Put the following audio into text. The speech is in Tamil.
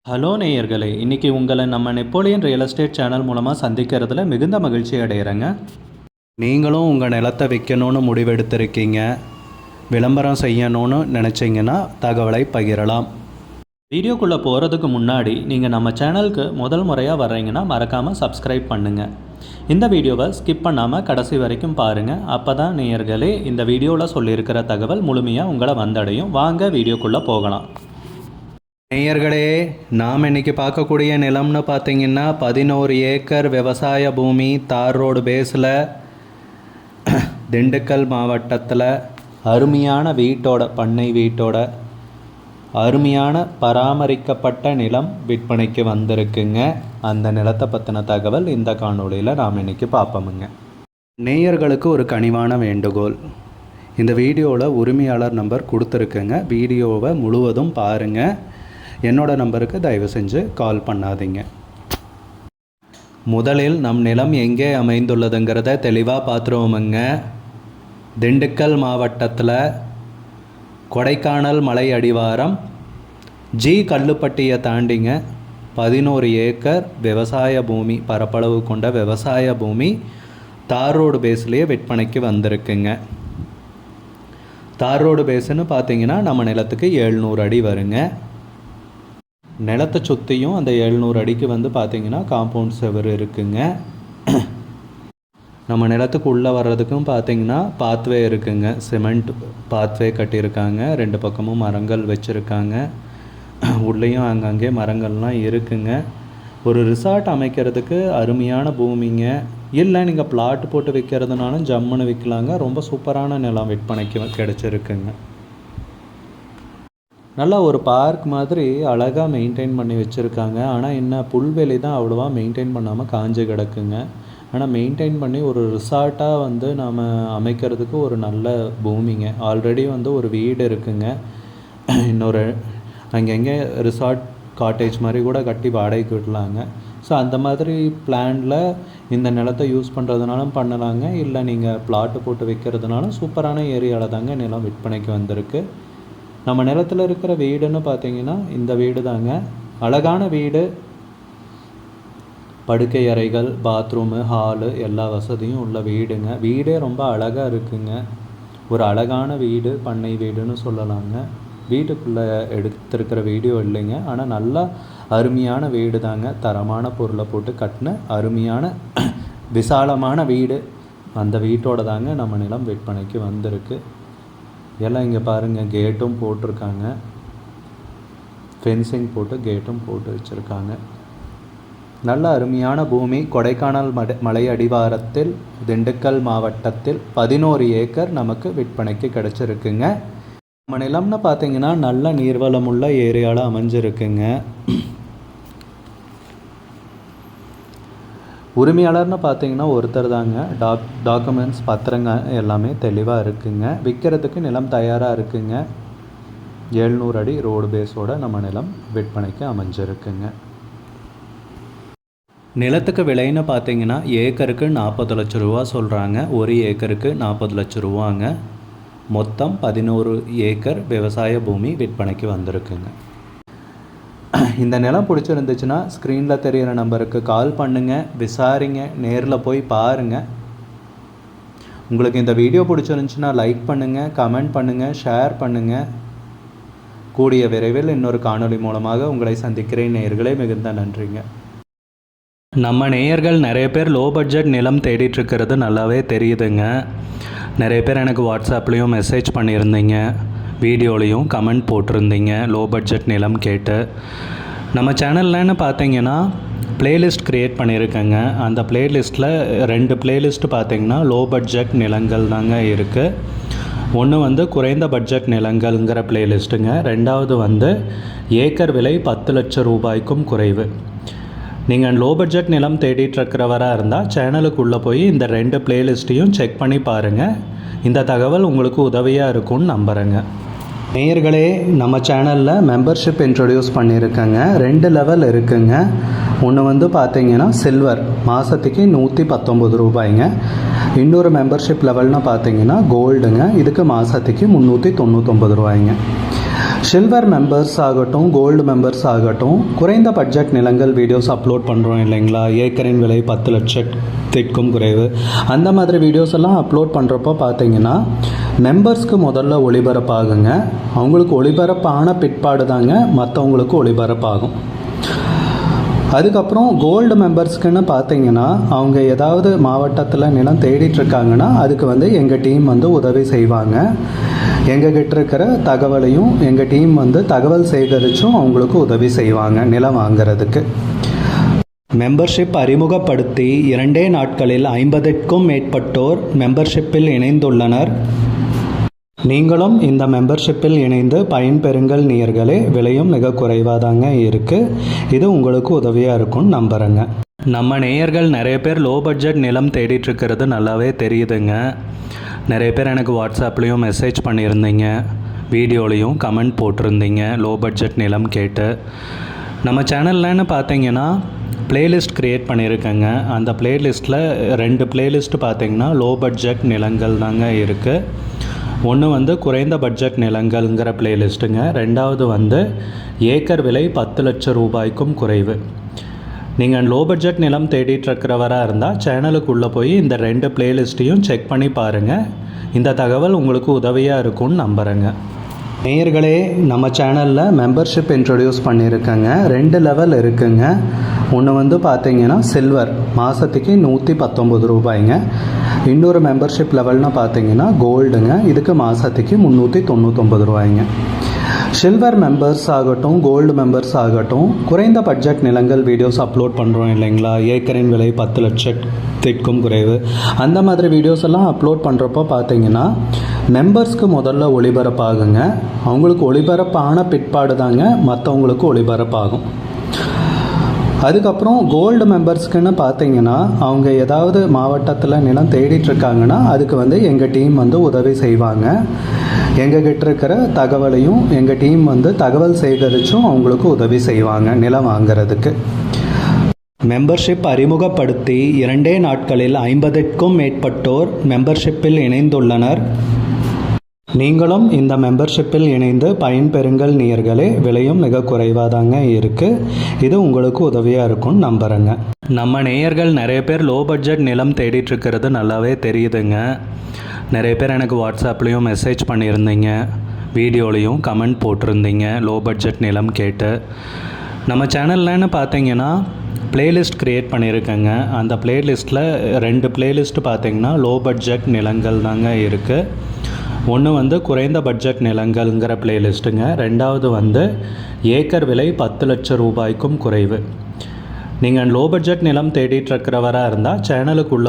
ஹலோ நேயர்களே, இன்றைக்கி உங்களை நம்ம நெப்போலியன் ரியல் எஸ்டேட் சேனல் மூலமாக சந்திக்கிறதுல மிகுந்த மகிழ்ச்சி அடைகிறேங்க. நீங்களும் உங்கள் நிலத்தை விற்கணும்னு முடிவெடுத்திருக்கீங்க, விளம்பரம் செய்யணும்னு நினச்சிங்கன்னா தகவலை பகிரலாம். வீடியோக்குள்ளே போகிறதுக்கு முன்னாடி நீங்கள் நம்ம சேனலுக்கு முதல் முறையாக வர்றீங்கன்னா மறக்காமல் சப்ஸ்கிரைப் பண்ணுங்கள். இந்த வீடியோவை ஸ்கிப் பண்ணாமல் கடைசி வரைக்கும் பாருங்கள். அப்போ தான் நேயர்களே இந்த வீடியோவில் சொல்லியிருக்கிற தகவல் முழுமையாக உங்களை வந்தடையும். வாங்க வீடியோக்குள்ளே போகலாம். நேயர்களே, நாம் இன்றைக்கி பார்க்கக்கூடிய நிலம்னு பார்த்தீங்கன்னா 11 ஏக்கர் விவசாய பூமி, தார் ரோடு பேஸில், திண்டுக்கல் மாவட்டத்தில் அருமையான வீட்டோட, பண்ணை வீட்டோட அருமையான பராமரிக்கப்பட்ட நிலம் விற்பனைக்கு வந்திருக்குங்க. அந்த நிலத்தை பற்றின தகவல் இந்த காணொளியில் நாம் இன்றைக்கி பார்ப்போமுங்க. நேயர்களுக்கு ஒரு கனிவான வேண்டுகோள், இந்த வீடியோவில் உரிமையாளர் நம்பர் கொடுத்துருக்குங்க. வீடியோவை முழுவதும் பாருங்கள். என்னோட நம்பருக்கு தயவு செஞ்சு கால் பண்ணாதீங்க. முதலில் நம் நிலம் எங்கே அமைந்துள்ளதுங்கிறத தெளிவாக பார்த்துருவோமுங்க. திண்டுக்கல் மாவட்டத்தில் கொடைக்கானல் மலை அடிவாரம் ஜி கல்லுப்பட்டியை தாண்டிங்க 11 ஏக்கர் விவசாய பூமி, பரப்பளவு கொண்ட விவசாய பூமி தார் ரோடு பேஸ்லேயே விற்பனைக்கு வந்திருக்குங்க. தார் ரோடு பேஸுன்னு பார்த்தீங்கன்னா நம்ம நிலத்துக்கு 700 அடி வருங்க. நிலத்தை சுற்றியும் அந்த 700 அடிக்கு வந்து பார்த்திங்கன்னா காம்பவுண்ட் செவர் இருக்குங்க. நம்ம நிலத்துக்கு உள்ளே வர்றதுக்கும் பார்த்திங்கன்னா பாத்வே இருக்குங்க. சிமெண்ட் பாத்வே கட்டியிருக்காங்க. 2 பக்கமும் மரங்கள் வச்சுருக்காங்க. உள்ளேயும் அங்கங்கே மரங்கள்லாம் இருக்குங்க. ஒரு ரிசார்ட் அமைக்கிறதுக்கு அருமையான பூமிங்க. இல்லை நீங்கள் பிளாட் போட்டு விற்கிறதுனாலும் ஜம்முன்னு விற்கலாங்க. ரொம்ப சூப்பரான நிலம் விற்பனைக்கு கிடச்சிருக்குங்க. நல்லா ஒரு பார்க் மாதிரி அழகாக மெயின்டைன் பண்ணி வச்சுருக்காங்க. ஆனால் என்ன, புல்வெளி தான் அவ்வளோவா மெயின்டைன் பண்ணாமல் காஞ்சு கிடக்குங்க. ஆனால் மெயின்டைன் பண்ணி ஒரு ரிசார்ட்டாக வந்து நாம் அமைக்கிறதுக்கு ஒரு நல்ல பூமிங்க. ஆல்ரெடி வந்து ஒரு வீடு இருக்குங்க. இன்னொரு அங்கங்கே ரிசார்ட் காட்டேஜ் மாதிரி கூட கட்டி வாடகைக்கு விடலாங்க. ஸோ அந்த மாதிரி பிளானில் இந்த நிலத்தை யூஸ் பண்ணுறதுனாலும் பண்ணலாங்க. இல்லை நீங்கள் பிளாட்டு போட்டு வைக்கிறதுனாலும் சூப்பரான ஏரியாவில் தாங்க நிலம் விற்பனைக்கு வந்திருக்கு. நம்ம நிலத்தில் இருக்கிற வீடுன்னு பார்த்தீங்கன்னா இந்த வீடு தாங்க. அழகான வீடு, படுக்கை அறைகள், பாத்ரூமு, ஹாலு எல்லா வசதியும் உள்ள வீடுங்க. வீடே ரொம்ப அழகாக இருக்குங்க. ஒரு அழகான வீடு, பண்ணை வீடுன்னு சொல்லலாங்க. வீட்டுக்குள்ளே எடுத்திருக்கிற வீடியோ இல்லைங்க. ஆனால் நல்லா அருமையான வீடு தாங்க. தரமான பொருளை போட்டு கட்டின அருமையான விசாலமான வீடு. அந்த வீட்டோட தாங்க நம்ம நிலம் விற்பனைக்கு வந்திருக்கு. எல்லாம் இங்கே பாருங்கள், கேட்டும் போட்டிருக்காங்க. ஃபென்சிங் போட்டு கேட்டும் போட்டு வச்சுருக்காங்க. நல்ல அருமையான பூமி. கொடைக்கானல் மலை அடிவாரத்தில், திண்டுக்கல் மாவட்டத்தில் 11 ஏக்கர் நமக்கு விற்பனைக்கு கிடச்சிருக்குங்க. நம்ம நிலம்னு பார்த்தீங்கன்னா நல்ல நீர்வளமுள்ள ஏரியாவில் அமைஞ்சிருக்குங்க. உரிமையாளர்னு பார்த்தீங்கன்னா ஒருத்தர் தாங்க. டாக்குமெண்ட்ஸ், பத்திரங்க எல்லாமே தெளிவாக இருக்குங்க. விற்கிறதுக்கு நிலம் தயாராக இருக்குங்க. 700 அடி ரோடு பேஸோட நம்ம நிலம் விற்பனைக்கு அமைஞ்சிருக்குங்க. நிலத்துக்கு விலைன்னு பார்த்தீங்கன்னா ஏக்கருக்கு 40 லட்ச ரூபா சொல்கிறாங்க. ஒரு ஏக்கருக்கு 40 லட்ச ரூபாங்க. மொத்தம் 11 ஏக்கர் விவசாய பூமி விற்பனைக்கு வந்திருக்குங்க. இந்த நிலம் பிடிச்சிருந்துச்சுன்னா ஸ்க்ரீனில் தெரிகிற நம்பருக்கு கால் பண்ணுங்கள், விசாரிங்க, நேரில் போய் பாருங்கள். உங்களுக்கு இந்த வீடியோ பிடிச்சிருந்துச்சுன்னா லைக் பண்ணுங்கள், கமெண்ட் பண்ணுங்கள், ஷேர் பண்ணுங்கள். கூடிய விரைவில் இன்னொரு காணொளி மூலமாக உங்களை சந்திக்கிறேன். நேயர்களே, மிகுந்த நன்றிங்க. நம்ம நேயர்கள் நிறைய பேர் லோ பட்ஜெட் நிலம் தேடிட்டுருக்கிறது நல்லாவே தெரியுதுங்க. நிறைய பேர் எனக்கு வாட்ஸ்அப்லேயும் மெசேஜ் பண்ணியிருந்தீங்க, வீடியோலையும் கமெண்ட் போட்டிருந்தீங்க லோ பட்ஜெட் நிலம் கேட்டு. நம்ம சேனல்லன்னு பார்த்தீங்கன்னா ப்ளேலிஸ்ட் க்ரியேட் பண்ணியிருக்கேங்க. அந்த ப்ளேலிஸ்ட்டில் 2 ப்ளேலிஸ்ட்டு பார்த்தீங்கன்னா லோ பட்ஜெட் நிலங்கள் தாங்க இருக்குது. ஒன்று வந்து குறைந்த பட்ஜெட் நிலங்கள்ங்கிற ப்ளேலிஸ்ட்டுங்க. 2வது வந்து ஏக்கர் விலை 10 லட்சம் ரூபாய்க்கும் குறைவு. நீங்கள் லோ பட்ஜெட் நிலம் தேடிட்டுருக்கிறவராக இருந்தால் சேனலுக்குள்ளே போய் இந்த 2 ப்ளேலிஸ்ட்டையும் செக் பண்ணி பாருங்கள். இந்த தகவல் உங்களுக்கு உதவியாக இருக்கும்னு நம்புகிறேங்க. நேயர்களே, நம்ம சேனலில் மெம்பர்ஷிப் இன்ட்ரடியூஸ் பண்ணியிருக்கேங்க. 2 லெவல் இருக்குங்க. ஒன்று வந்து பார்த்தீங்கன்னா சில்வர், மாதத்துக்கு 119 ரூபாய்ங்க. இன்னொரு மெம்பர்ஷிப் லெவல்னு பார்த்தீங்கன்னா கோல்டுங்க. இதுக்கு மாதத்துக்கு 399 ரூபாய்ங்க. சில்வர் மெம்பர்ஸ் ஆகட்டும், கோல்டு மெம்பர்ஸ் ஆகட்டும், குறைந்த பட்ஜெட் நிலங்கள் வீடியோஸ் அப்லோட் பண்ணுறோம் இல்லைங்களா? ஏக்கரின் விலை 10 லட்சத்திற்கும் குறைவு, அந்த மாதிரி வீடியோஸ் எல்லாம் அப்லோட் பண்ணுறப்போ பார்த்தீங்கன்னா மெம்பர்ஸ்க்கு முதல்ல ஒளிபரப்பாகுங்க. அவங்களுக்கு ஒளிபரப்பான பிற்பாடு தாங்க மற்றவங்களுக்கு ஒளிபரப்பாகும். அதுக்கப்புறம் கோல்டு மெம்பர்ஸ்க்குன்னு பார்த்தீங்கன்னா அவங்க ஏதாவது மாவட்டத்தில் நிலம் தேடிட்டுருக்காங்கன்னா அதுக்கு எங்கள் டீம் உதவி செய்வாங்க. எங்ககிட்ட இருக்கிற தகவலையும் எங்கள் டீம் தகவல் சேகரித்தும் அவங்களுக்கு உதவி செய்வாங்க நிலம் வாங்கிறதுக்கு. மெம்பர்ஷிப் அறிமுகப்படுத்தி 2 நாட்களில் 50க்கும் மேற்பட்டோர் மெம்பர்ஷிப்பில் இணைந்துள்ளனர். நீங்களும் இந்த மெம்பர்ஷிப்பில் இணைந்து பயன்பெறுங்கள் நேயர்களே. விலையும் மிக குறைவாக தாங்க இருக்குது. இது உங்களுக்கு உதவியாக இருக்கும்னு நம்புகிறேங்க. நம்ம நேயர்கள் நிறைய பேர் லோ பட்ஜெட் நிலம் தேடிட்டுருக்கிறது நல்லாவே தெரியுதுங்க. நிறைய பேர் எனக்கு வாட்ஸ்அப்லேயும் மெசேஜ் பண்ணியிருந்தீங்க, வீடியோலையும் கமெண்ட் போட்டிருந்தீங்க லோ பட்ஜெட் நிலம் கேட்டு. நம்ம சேனல்லன்னு பார்த்தீங்கன்னா பிளேலிஸ்ட் க்ரியேட் பண்ணியிருக்கேங்க. அந்த பிளேலிஸ்ட்டில் 2 பிளேலிஸ்ட்டு பார்த்தீங்கன்னா லோ பட்ஜெட் நிலங்கள் தாங்க இருக்குது. ஒன்று குறைந்த பட்ஜெட் நிலங்கள்ங்கிற பிளேலிஸ்ட்டுங்க. ரெண்டாவது ஏக்கர் விலை 10 லட்சம் ரூபாய்க்கும் குறைவு. நீங்கள் லோ பட்ஜெட் நிலம் தேடிட்டுருக்கிறவராக இருந்தால் சேனலுக்குள்ளே போய் இந்த 2 பிளேலிஸ்ட்டையும் செக் பண்ணி பாருங்கள். இந்த தகவல் உங்களுக்கு உதவியாக இருக்கும்னு நம்புகிறேங்க. நேயர்களே, நம்ம சேனலில் மெம்பர்ஷிப் இன்ட்ரடியூஸ் பண்ணியிருக்கேங்க. 2 லெவல் இருக்குங்க. ஒன்று பார்த்தீங்கன்னா சில்வர், மாதத்துக்கு 119 ரூபாய்ங்க. இன்னொரு மெம்பர்ஷிப் லெவல்னு பார்த்தீங்கன்னா கோல்டுங்க, இதுக்கு மாதத்துக்கு 399 ரூபாய்ங்க. சில்வர் மெம்பர்ஸ் ஆகட்டும், கோல்டு மெம்பர்ஸ் ஆகட்டும், குறைந்த பட்ஜெட் நிலங்கள் வீடியோஸ் அப்லோட் பண்ணுறோம் இல்லைங்களா? ஏக்கரின் விலை 10 லட்சத்திற்கும் குறைவு, அந்த மாதிரி வீடியோஸ் எல்லாம் அப்லோட் பண்ணுறப்போ பார்த்தீங்கன்னா மெம்பர்ஸ்க்கு முதல்ல ஒளிபரப்பாகுங்க. அவங்களுக்கு ஒளிபரப்பான பிற்பாடு தாங்க மற்றவங்களுக்கு ஒளிபரப்பாகும். அதுக்கப்புறம் கோல்டு மெம்பர்ஸ்க்குன்னு பார்த்தீங்கன்னா அவங்க ஏதாவது மாவட்டத்தில் நிலம் தேடிட்டுருக்காங்கன்னா அதுக்கு எங்கள் டீம் உதவி செய்வாங்க. எங்ககிட்ட இருக்கிற தகவலையும் எங்கள் டீம் தகவல் சேகரித்தும் அவங்களுக்கு உதவி செய்வாங்க நிலம் வாங்கிறதுக்கு. மெம்பர்ஷிப் அறிமுகப்படுத்தி 2 நாட்களில் 50க்கும் மேற்பட்டோர் மெம்பர்ஷிப்பில் இணைந்துள்ளனர். நீங்களும் இந்த மெம்பர்ஷிப்பில் இணைந்து பயன்பெறுங்கள் நேயர்களே. விலையும் மிக குறைவாக தாங்க இருக்குது. இது உங்களுக்கு உதவியாக இருக்கும்னு நம்புகிறேங்க. நம்ம நேயர்கள் நிறைய பேர் லோ பட்ஜெட் நிலம் தேடிட்டுருக்கிறது நல்லாவே தெரியுதுங்க. நிறைய பேர் எனக்கு வாட்ஸ்அப்லேயும் மெசேஜ் பண்ணியிருந்தீங்க, வீடியோலையும் கமெண்ட் போட்டிருந்தீங்க லோ பட்ஜெட் நிலம் கேட்டு. நம்ம சேனல்லன்னு பார்த்தீங்கன்னா பிளேலிஸ்ட் க்ரியேட் பண்ணியிருக்கேங்க. அந்த பிளேலிஸ்ட்டில் 2 பிளேலிஸ்ட்டு பார்த்தீங்கன்னா லோ பட்ஜெட் நிலங்கள் தாங்க இருக்குது. ஒன்று குறைந்த பட்ஜெட் நிலங்கள்ங்கிற பிளேலிஸ்ட்டுங்க. ரெண்டாவது ஏக்கர் விலை 10 லட்சம் ரூபாய்க்கும் குறைவு. நீங்கள் லோ பட்ஜெட் நிலம் தேடிட்டுருக்கிறவராக இருந்தால் சேனலுக்குள்ளே